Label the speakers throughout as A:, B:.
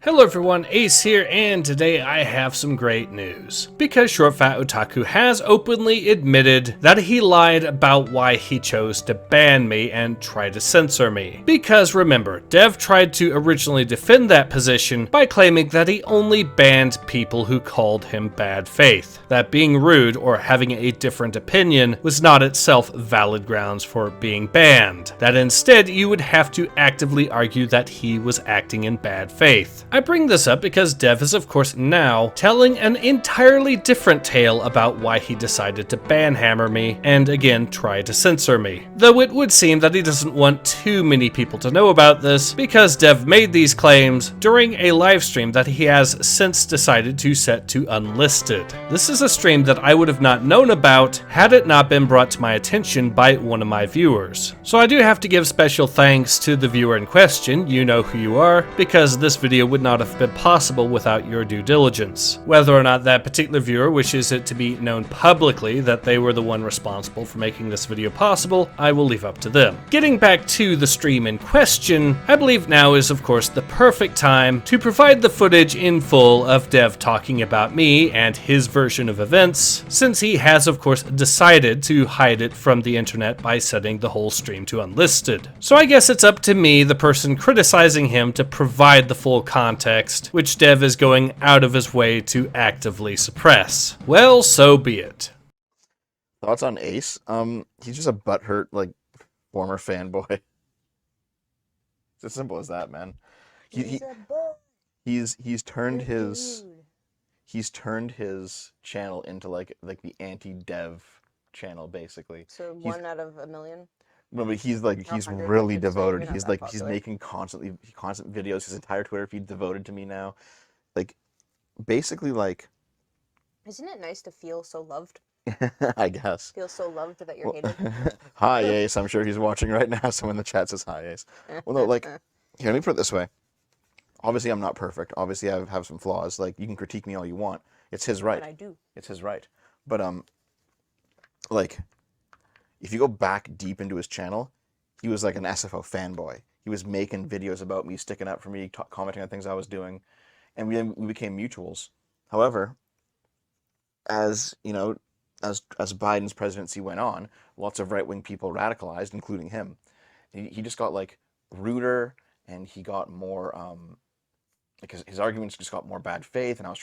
A: Hello everyone, Ace here, and today I have some great news. Because short Fat Otaku has openly admitted that he lied about why he chose to ban me and try to censor me. Because remember, Dev tried to originally defend that position by claiming that he only banned people who called him bad faith. That being rude or having a different opinion was not itself valid grounds for being banned. That instead you would have to actively argue that he was acting in bad faith. I bring this up because Dev is of course now telling an entirely different tale about why he decided to banhammer me and again try to censor me. Though it would seem that he doesn't want too many people to know about this because Dev made these claims during a live stream that he has since decided to set to unlisted. This is a stream that I would have not known about had it not been brought to my attention by one of my viewers. So I do have to give special thanks to the viewer in question, you know who you are, because this video would not have been possible without your due diligence. Whether or not that particular viewer wishes it to be known publicly that they were the one responsible for making this video possible, I will leave up to them. Getting back to the stream in question, I believe now is of course the perfect time to provide the footage in full of Dev talking about me and his version of events, since he has of course decided to hide it from the internet by setting the whole stream to unlisted. So I guess it's up to me, the person criticizing him, to provide the full context, which Dev is going out of his way to actively suppress. Well, so be it.
B: Thoughts on Ace? He's just a butthurt, like, former fanboy. It's as simple as that, man. He's turned his channel into like the anti-dev channel, basically.
C: So one out of a million?
B: No, but he's really devoted. He's making constant videos. His entire Twitter feed devoted to me now. Like, basically, like.
C: Isn't it nice to feel so loved?
B: I guess.
C: Feel so loved that you're hated.
B: Hi, Ace. I'm sure he's watching right now. Someone in the chat says hi, Ace. Well, no, like, here, let me put it this way. Obviously, I'm not perfect. Obviously, I have some flaws. Like, you can critique me all you want. It's his right.
C: And I do.
B: It's his right. But like, if you go back deep into his channel, he was like an SFO fanboy. He was making videos about me, sticking up for me, commenting on things I was doing, and we became mutuals. However, as you know, as Biden's presidency went on, lots of right-wing people radicalized, including him. He just got like ruder, and he got more like his arguments just got more bad faith, and I was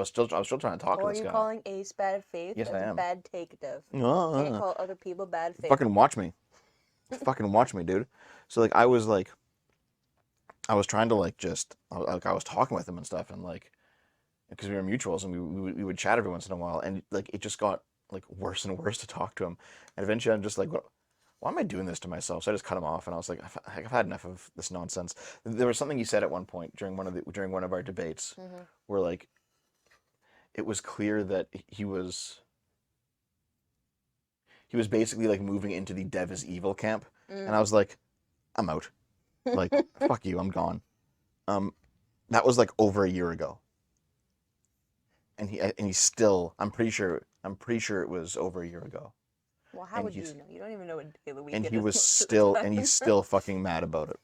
B: still trying to talk to this guy.
C: Are you calling Ace bad faith?
B: Yes, I am.
C: Bad take, Dev.
B: No,
C: You can't call other people bad faith.
B: Fucking watch me. Fucking watch me, dude. So like I was trying to like I was talking with him and stuff, and like because we were mutuals and we would chat every once in a while, and like it just got like worse and worse to talk to him, and eventually I'm just like, why am I doing this to myself? So I just cut him off, and I was like, I've had enough of this nonsense. There was something he said at one point during one of our debates, where like it was clear that he was basically like moving into the Dev is evil camp, and I was like, I'm out. Like, fuck you, I'm gone. That was like over a year ago, and he's still. I'm pretty sure it was over a year ago.
C: Well, how would you know? You don't even know what day of the week
B: and
C: it
B: he
C: is
B: was
C: most of the
B: still
C: time.
B: and he's still fucking mad about it.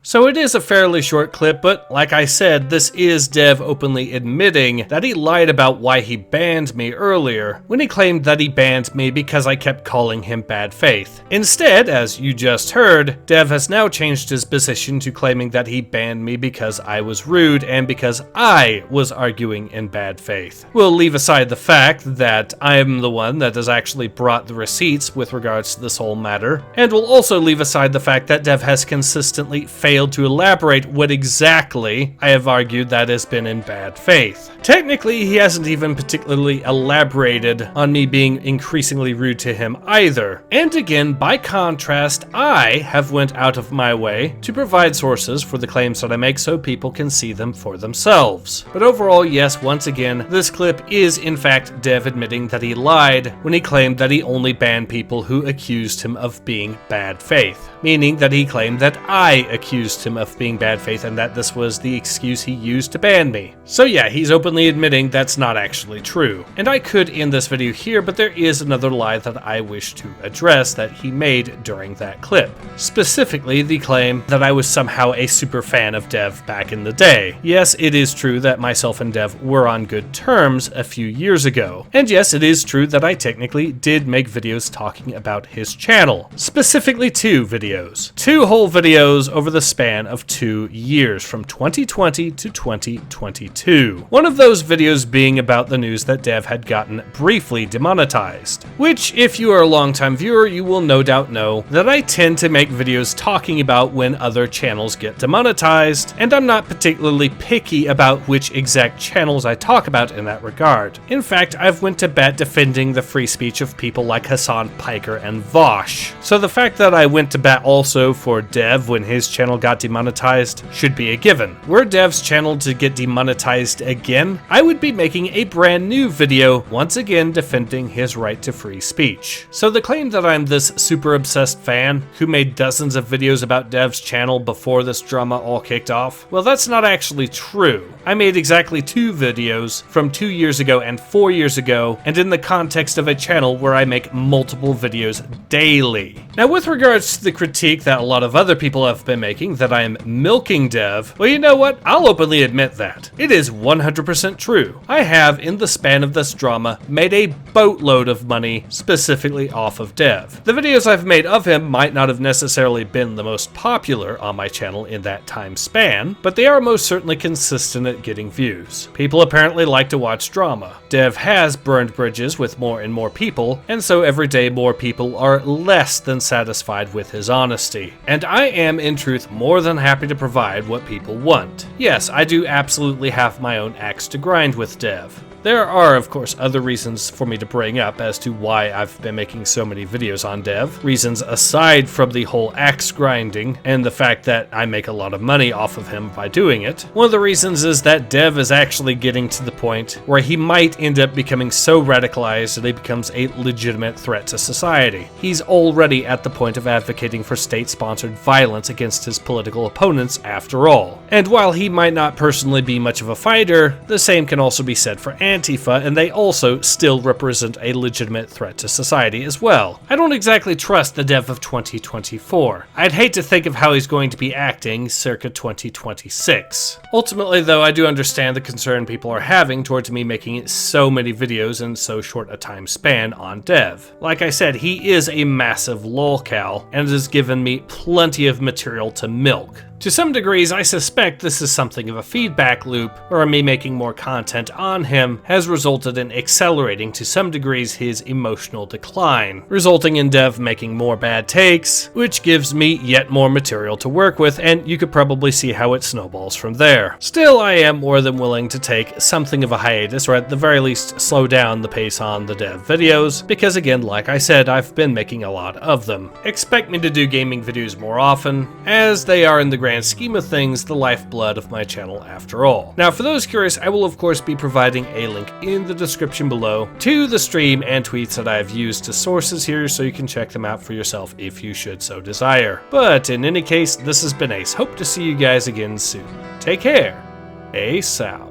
A: So it is a fairly short clip, but like I said, this is Dev openly admitting that he lied about why he banned me earlier, when he claimed that he banned me because I kept calling him bad faith. Instead, as you just heard, Dev has now changed his position to claiming that he banned me because I was rude and because I was arguing in bad faith. We'll leave aside the fact that I'm the one that has actually brought the receipts with regards to this whole matter, and we'll also leave aside the fact that Dev has consistently failed to elaborate what exactly I have argued that has been in bad faith. Technically, he hasn't even particularly elaborated on me being increasingly rude to him either. And again, by contrast, I have went out of my way to provide sources for the claims that I make so people can see them for themselves. But overall, yes, once again, this clip is in fact Dev admitting that he lied when he claimed that he only banned people who accused him of being bad faith, meaning that he claimed that I accused accused him of being bad faith and that this was the excuse he used to ban me. So yeah, he's openly admitting that's not actually true. And I could end this video here, but there is another lie that I wish to address that he made during that clip. Specifically, the claim that I was somehow a super fan of Dev back in the day. Yes, it is true that myself and Dev were on good terms a few years ago. And yes, it is true that I technically did make videos talking about his channel. Specifically 2 videos. 2 whole videos over the span of 2 years, from 2020 to 2022. One of those videos being about the news that Dev had gotten briefly demonetized. Which, if you are a longtime viewer, you will no doubt know that I tend to make videos talking about when other channels get demonetized, and I'm not particularly picky about which exact channels I talk about in that regard. In fact, I've went to bat defending the free speech of people like Hassan Piker and Vosh. So the fact that I went to bat also for Dev when his channel got demonetized should be a given. Were Dev's channel to get demonetized again, I would be making a brand new video once again defending his right to free speech. So the claim that I'm this super obsessed fan who made dozens of videos about Dev's channel before this drama all kicked off, well, that's not actually true. I made exactly 2 videos from 2 years ago and 4 years ago, and in the context of a channel where I make multiple videos daily. Now, with regards to the critique that a lot of other people have been making that I am milking Dev, well, you know what? I'll openly admit that. It is 100% true. I have, in the span of this drama, made a boatload of money specifically off of Dev. The videos I've made of him might not have necessarily been the most popular on my channel in that time span, but they are most certainly consistent at getting views. People apparently like to watch drama. Dev has burned bridges with more and more people, and so every day more people are less than satisfied with his honesty. And I am, in truth, more than happy to provide what people want. Yes, I do absolutely have my own axe to grind with Dev. There are, of course, other reasons for me to bring up as to why I've been making so many videos on Dev. Reasons aside from the whole axe grinding and the fact that I make a lot of money off of him by doing it. One of the reasons is that Dev is actually getting to the point where he might end up becoming so radicalized that he becomes a legitimate threat to society. He's already at the point of advocating for state-sponsored violence against his political opponents after all. And while he might not personally be much of a fighter, the same can also be said for Antifa, and they also still represent a legitimate threat to society as well. I don't exactly trust the Dev of 2024. I'd hate to think of how he's going to be acting circa 2026. Ultimately, though, I do understand the concern people are having towards me making so many videos in so short a time span on Dev. Like I said, he is a massive lolcow and has given me plenty of material to milk. To some degrees, I suspect this is something of a feedback loop, where me making more content on him has resulted in accelerating to some degrees his emotional decline, resulting in Dev making more bad takes, which gives me yet more material to work with, and you could probably see how it snowballs from there. Still, I am more than willing to take something of a hiatus, or at the very least slow down the pace on the Dev videos, because again, like I said, I've been making a lot of them. Expect me to do gaming videos more often, as they are in the grand scheme of things the lifeblood of my channel after all. Now, for those curious, I will of course be providing a link in the description below to the stream and tweets that I have used as sources here, so you can check them out for yourself if you should so desire. But in any case, this has been Ace. Hope to see you guys again soon. Take care. Ace out.